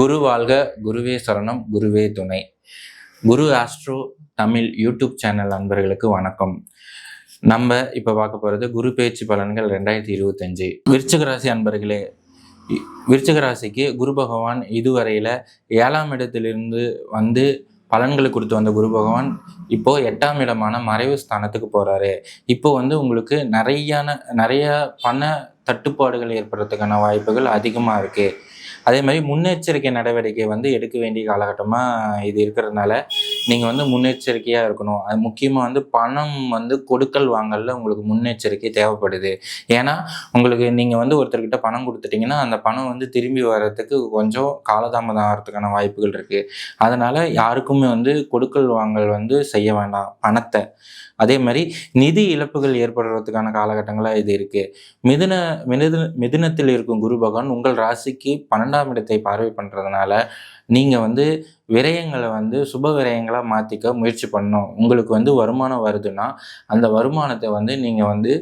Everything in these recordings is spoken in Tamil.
குரு வாழ்க, குருவே சரணம், குருவே துணை. குரு ஆஸ்ட்ரோ தமிழ் யூடியூப் சேனல் நண்பர்களுக்கு வணக்கம். நம்ம இப்போ பார்க்க போகிறது குரு பேச்சு பலன்கள் 2025. விருச்சிக ராசி அன்பர்களே, விருச்சிக ராசிக்கு குரு பகவான் இதுவரையில் 7ஆம் இடத்திலிருந்து வந்து பலன்களை கொடுத்து வந்த குரு பகவான் இப்போ 8ஆம் இடமான மறைவு ஸ்தானத்துக்கு போகிறாரு. இப்போ உங்களுக்கு நிறைய பண தட்டுப்பாடுகள் ஏற்படுறதுக்கான வாய்ப்புகள் அதிகமாக இருக்குது. அதே மாதிரி முன்னெச்சரிக்கை நடவடிக்கை எடுக்க வேண்டிய காலகட்டமாக இது இருக்கிறதுனால நீங்கள் முன்னெச்சரிக்கையாக இருக்கணும். அது முக்கியமாக பணம் கொடுக்கல் வாங்கலில் உங்களுக்கு முன்னெச்சரிக்கை தேவைப்படுது. ஏன்னா நீங்கள் ஒருத்தர்கிட்ட பணம் கொடுத்துட்டிங்கன்னா அந்த பணம் திரும்பி வர்றதுக்கு கொஞ்சம் காலதாமதம் ஆகிறதுக்கான வாய்ப்புகள் இருக்குது. அதனால் யாருக்குமே கொடுக்கல் வாங்கல் செய்ய வேண்டாம் பணத்தை. அதே மாதிரி நிதி இழப்புகள் ஏற்படுறதுக்கான காலகட்டங்களாக இது இருக்குது. மிதுனத்தில் இருக்கும் குரு பகவான் உங்கள் ராசிக்கு 12ஆம் இடத்தை பார்வை பண்ணுறதுனால நீங்கள் விரயங்களை சுப விரயங்களாக மாற்றிக்க முயற்சி பண்ணணும். உங்களுக்கு வருமானம் வருதுன்னா அந்த வருமானத்தை நீங்கள்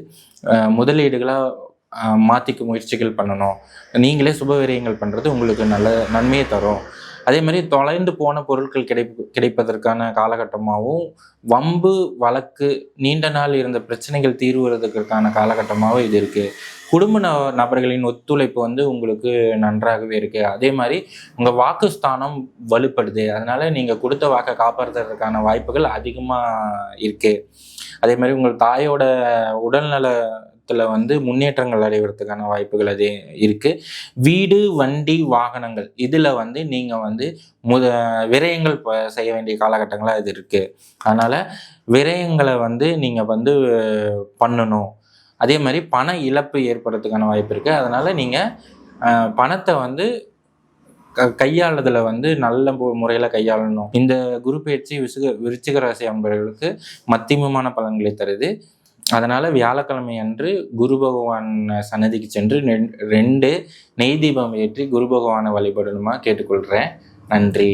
முதலீடுகளாக மாற்றிக்க முயற்சிகள் பண்ணணும். நீங்களே சுப விரயங்கள் பண்ணுறது உங்களுக்கு நல்ல நன்மையை தரும். அதே மாதிரி தொலைந்து போன பொருட்கள் கிடைப்பதற்கான காலகட்டமாகவும், வம்பு வழக்கு நீண்ட நாள் இருந்த பிரச்சனைகள் தீர்வுறதுக்கான காலகட்டமாகவும் இது இருக்குது. குடும்ப நபர்களின் ஒத்துழைப்பு உங்களுக்கு நன்றாகவே இருக்குது. அதே மாதிரி உங்கள் வாக்குஸ்தானம் வலுப்படுது. அதனால் நீங்கள் கொடுத்த வாக்கை காப்பாற்றுறதுக்கான வாய்ப்புகள் அதிகமாக இருக்குது. அதே மாதிரி உங்கள் தாயோட உடல்நலத்தில் முன்னேற்றங்கள் அடைவதற்கான வாய்ப்புகள் அது இருக்குது. வீடு, வண்டி, வாகனங்கள் இதில் நீங்கள் விரயங்கள் செய்ய வேண்டிய காலகட்டங்களாக இது இருக்குது. அதனால் விரயங்களை நீங்கள் பண்ணணும். அதே மாதிரி பண இழப்பு ஏற்படுறதுக்கான வாய்ப்பு இருக்குது. அதனால் நீங்கள் பணத்தை கையாளுதல நல்ல முறையில் கையாளணும். இந்த குரு பயிற்சி விருச்சிக ராசி அன்பர்களுக்கு மத்தியமமான பலன்களை தருது. அதனால் வியாழக்கிழமை அன்று குரு பகவான் சன்னதிக்கு சென்று 2 நெய் தீபம் ஏற்றி குரு பகவானை வழிபடணுமா கேட்டுக்கொள்கிறேன். நன்றி.